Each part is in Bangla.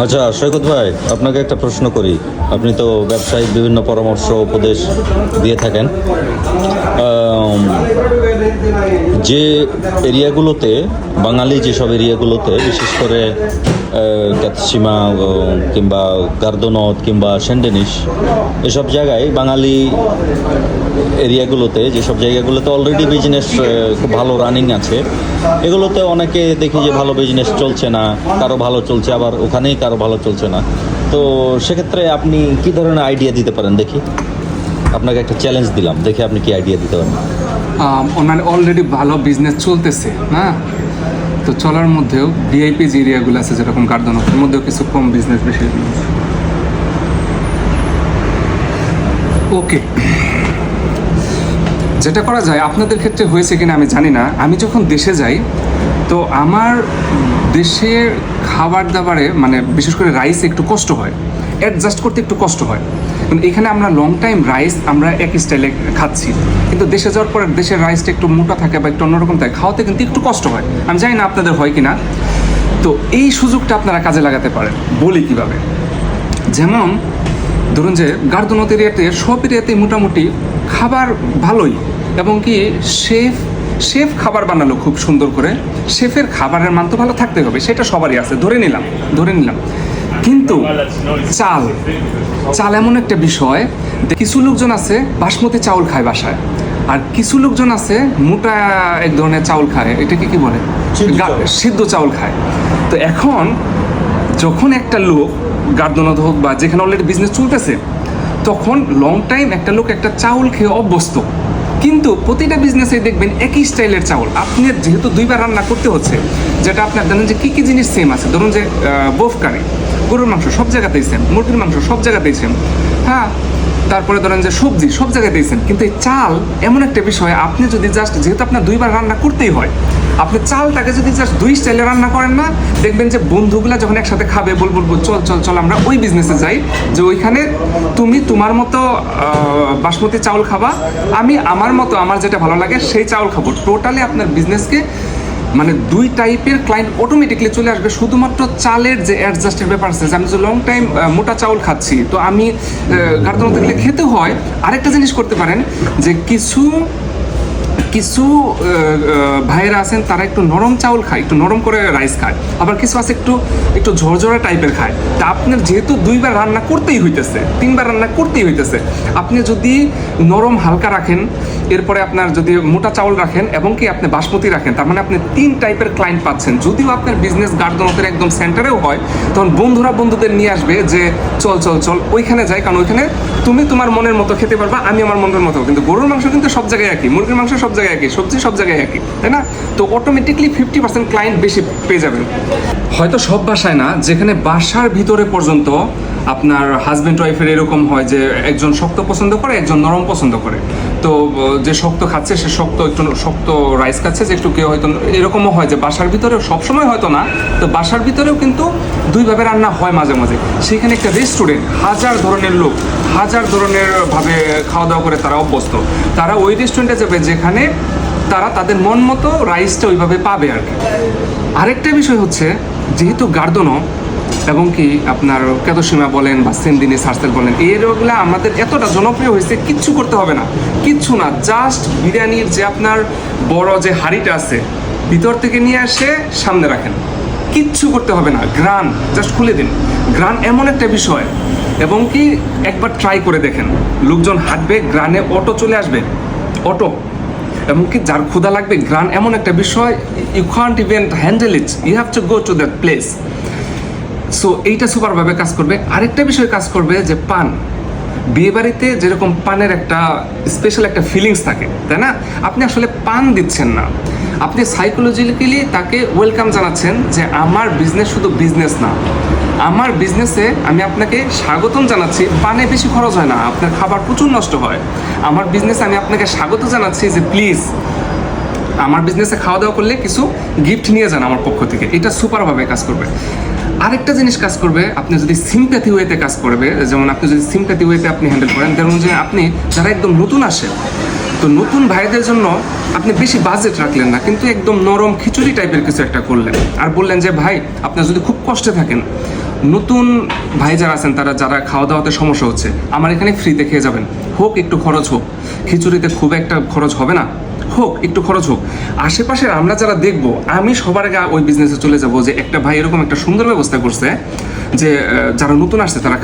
আচ্ছা সৈকত ভাই, আপনাকে একটা প্রশ্ন করি। আপনি তো ব্যবসায়িক বিভিন্ন পরামর্শ উপদেশ দিয়ে থাকেন। আম, যে এরিয়াগুলোতে বাঙালি যেসব এরিয়াগুলোতে বিশেষ করে ক্যাথসীমা কিংবা গার্দনদ কিংবা সেন্ডেনিস এসব জায়গায় বাঙালি এরিয়াগুলোতে যেসব জায়গাগুলোতে অলরেডি বিজনেস খুব ভালো রানিং আছে, এগুলোতে অনেকে দেখি যে ভালো বিজনেস চলছে না, কারো ভালো চলছে, আবার ওখানেই কারো ভালো চলছে না। তো সেক্ষেত্রে আপনি কি ধরনের আইডিয়া দিতে পারেন দেখি? আপনাকে একটা চ্যালেঞ্জ দিলাম, দেখে আপনি কি আইডিয়া দিতে পারেন। মানে অলরেডি ভালো বিজনেস চলতেছে না, তো চলার মধ্যেও ভিআইপি যে এরিয়াগুলো আছে যেরকম গার্ডনকের মধ্যেও কিছু কম বিজনেস বেশি। ওকে, যেটা করা যায়, আপনাদের ক্ষেত্রে হয়েছে কিনা আমি জানি না, আমি যখন দেশে যাই তো আমার দেশের খাবার দাবারে মানে বিশেষ করে রাইস একটু কষ্ট হয়, অ্যাডজাস্ট করতে একটু কষ্ট হয়। কিন্তু এখানে আমরা লং টাইম রাইস আমরা একই স্টাইলে খাচ্ছি, কিন্তু দেশে যাওয়ার পরে দেশের রাইসটা একটু মোটা থাকে বা একটু অন্যরকম থাকে, খাওয়াতে কিন্তু একটু কষ্ট হয়। আমি জানি না আপনাদের হয় কিনা। তো এই সুযোগটা আপনারা কাজে লাগাতে পারেন। বলি কিভাবে, যেমন ধরুন যে গার্দনত এরিয়াতে সব এরিয়াতে মোটামুটি খাবার ভালোই, এবং কি শেফ খাবার বানালো খুব সুন্দর করে। শেফের খাবারের মান তো ভালো থাকতে হবে, সেটা সবারই আছে, ধরে নিলাম। কিন্তু চাল চাল এমন একটা বিষয়, কিছু লোকজন আছে বাসমতি চাউল খায় বাসায়, আর কিছু লোকজন আছে মোটা এক ধরনের চাউল খায়, এটাকে কি বলে, সিদ্ধ চাউল খায়। তো এখন যখন একটা লোক গার্দনত হোক বা যেখানে অলরেডি বিজনেস চলতেছে, তখন লং টাইম একটা লোক একটা চাউল খেয়ে অভ্যস্ত, কিন্তু প্রতিটা বিজনেসে দেখবেন একই স্টাইলের চাউল। আপনি যেহেতু দুইবার রান্না করতে হচ্ছে, যেটা আপনার জানেন যে কী কী জিনিস সেম আছে, ধরুন যে বোফ কারি, গরুর মাংস সব জায়গাতেই সেম, মুরগির মাংস সব জায়গাতেই সেম, হ্যাঁ, তারপরে ধরেন যে সবজি সব জায়গাতেই সেম। কিন্তু এই চাল এমন একটা বিষয়, আপনি যদি জাস্ট, যেহেতু আপনার দুইবার রান্না করতেই হয়, আপনি চালটাকে যদি জাস্ট দুই স্টাইলে রান্না করেন না, দেখবেন যে বন্ধুগুলা যখন একসাথে খাবে বলবো চল চল চল আমরা ওই বিজনেসে যাই, যে ওইখানে তুমি তোমার মতো বাসমতি চাউল খাবা, আমি আমার মতো আমার যেটা ভালো লাগে সেই চাউল খাবো। টোটালি আপনার বিজনেসকে মানে দুই টাইপের ক্লায়েন্ট অটোমেটিকলি চলে আসবে, শুধুমাত্র চালের যে অ্যাডজাস্টের ব্যাপার আছে। আমি যে লং টাইম মোটা চাউল খাচ্ছি, তো আমি গার্দনত গেলে খেতে হয়। আরেকটা জিনিস করতে পারেন যে কিছু ভাইয়েরা আছেন তারা একটু নরম চাউল খায়, একটু নরম করে রাইস খায়, আবার কিছু আছে একটু ঝরঝরা টাইপের খায়। তা আপনার যেহেতু দুইবার রান্না করতেই হইতেছে, তিনবার রান্না করতেই হইতেছে, আপনি যদি নরম হালকা রাখেন, এরপরে আপনার যদি মোটা চাউল রাখেন এবং কি আপনি বাসমতি রাখেন, তার মানে আপনি তিন টাইপের ক্লায়েন্ট পাচ্ছেন। যদিও আপনার বিজনেস গার্দনতের একদম সেন্টারেও হয়, তখন বন্ধুদের নিয়ে আসবে যে চল চল চল ওইখানে যাই, কারণ ওইখানে তুমি তোমার মনের মতো খেতে পারবা, আমি আমার মনের মতো। কিন্তু গরুর মাংস কিন্তু সব জায়গায় একই, মুরগির মাংস সব জায়গায় একই, সবজি সব জায়গায় একই, তাই না? তো অটোমেটিকলি 50% ক্লায়েন্ট বেশি পেয়ে যাবেন। হয়তো সব বাসায় না, যেখানে বাসার ভিতরে পর্যন্ত আপনার হাজব্যান্ড ওয়াইফের এরকম হয় যে একজন শক্ত পছন্দ করে, একজন নরম পছন্দ করে। তো যে শক্ত খাচ্ছে সে একটু শক্ত রাইস খাচ্ছে, যে একটু কেউ হয়তো এরকমও হয় যে বাসার ভিতরেও, সবসময় হয়তো না, তো বাসার ভিতরেও কিন্তু দুইভাবে রান্না হয় মাঝে মাঝে। সেখানে একটা রেস্টুরেন্ট, হাজার ধরনের লোক হাজার ধরনের ভাবে খাওয়া দাওয়া করে তারা অভ্যস্ত, তারা ওই রেস্টুরেন্টে যাবে যেখানে তারা তাদের মন মতো রাইসটা ওইভাবে পাবে আর কি। আরেকটা বিষয় হচ্ছে, যেহেতু গার্দনো এবং কি আপনার ক্যাথসীমা বলেন বা সেন্দিনি সার্সেল বলেন, এইগুলো আমাদের এতটা জনপ্রিয় হয়েছে, কিচ্ছু করতে হবে না, কিচ্ছু না, জাস্ট বিরিয়ানির যে আপনার বড় যে হাঁড়িটা আছে ভিতর থেকে নিয়ে এসে সামনে রাখেন, কিচ্ছু করতে হবে না, গ্রান জাস্ট খুলে দিন। গ্রান এমন একটা বিষয়, এবং কি একবার ট্রাই করে দেখেন, লোকজন হাঁটবে, গ্রানে অটো চলে আসবে, অটো। এমনকি যার ক্ষুধা লাগবে, গ্রান এমন একটা বিষয়, you can't even handle it, you have to go to that place. So এইটা সুপারভাবে কাজ করবে। আরেকটা বিষয় কাজ করবে যে পান, বিয়েবাড়িতে যেরকম পানের একটা স্পেশাল একটা ফিলিংস থাকে, তাই না? আপনি আসলে পান দিচ্ছেন না, আপনি সাইকোলজিক্যালি তাকে ওয়েলকাম জানাচ্ছেন যে আমার বিজনেস শুধু বিজনেস না, আমার বিজনেসে আমি আপনাকে স্বাগতম জানাচ্ছি। পানে বেশি খরচ হয় না, আপনার খাবার প্রচুর নষ্ট হয়। আমার বিজনেসে আমি আপনাকে স্বাগত জানাচ্ছি যে প্লিজ আমার বিজনেসে খাওয়া দাওয়া করলে কিছু গিফট নিয়ে যান আমার পক্ষ থেকে। এটা সুপারভাবে কাজ করবে। আরেকটা জিনিস কাজ করবে, আপনি যদি সিম্প্যাথি ওয়েতে কাজ করবে, যেমন আপনি যদি সিম্প্যাথি ওয়েতে আপনি হ্যান্ডেল করেন, ধরুন যে আপনি যারা একদম নতুন আসে, তো নতুন ভাইদের জন্য আপনি বেশি বাজেট রাখলেন না, কিন্তু একদম নরম খিচুড়ি টাইপের কিছু একটা করলেন, আর বললেন যে ভাই আপনার যদি খুব কষ্টে থাকেন, নতুন ভাই যারা আছেন তারা যারা খাওয়া দাওয়াতে সমস্যা হচ্ছে আমার এখানে ফ্রিতে খেয়ে যাবেন, হোক একটু খরচ হোক, খিচুড়িতে খুব একটা খরচ হবে না, হোক একটু খরচ হোক। আশেপাশের আমরা যারা দেখবো, আমি সবার আগে ওই বিজনেসে চলে যাব যে একটা ভাই এরকম একটা সুন্দর ব্যবস্থা করছে যে যারা নতুন আসছে তারা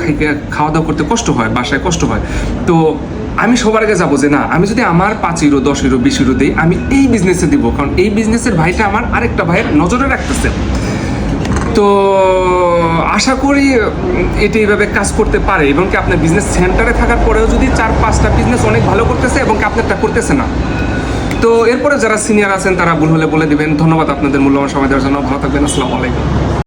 খাওয়া দাওয়া করতে কষ্ট হয়, বাসায় কষ্ট হয়, তো আমি সবার আগে যাবো যে না, আমি যদি আমার 5 ইউরো 10 ইউরো 20 ইউরো দিই, আমি এই বিজনেসে দিব, কারণ এই বিজনেসের ভাইটা আমার আরেকটা ভাইয়ের নজরে রাখতেছে। তো আশা করি এটি এইভাবে কাজ করতে পারে, এবং কি আপনার বিজনেস সেন্টারে থাকার পরেও যদি 4-5টা বিজনেস অনেক ভালো করতেছে এবং কি আপনারটা করতেছে না। তো এরপরে যারা সিনিয়র আছেন তারা ভুল হলে বলে দিবেন। ধন্যবাদ আপনাদের মূল্যবান সময় দেওয়ার জন্য। ভালো থাকবেন। আসসালামু আলাইকুম।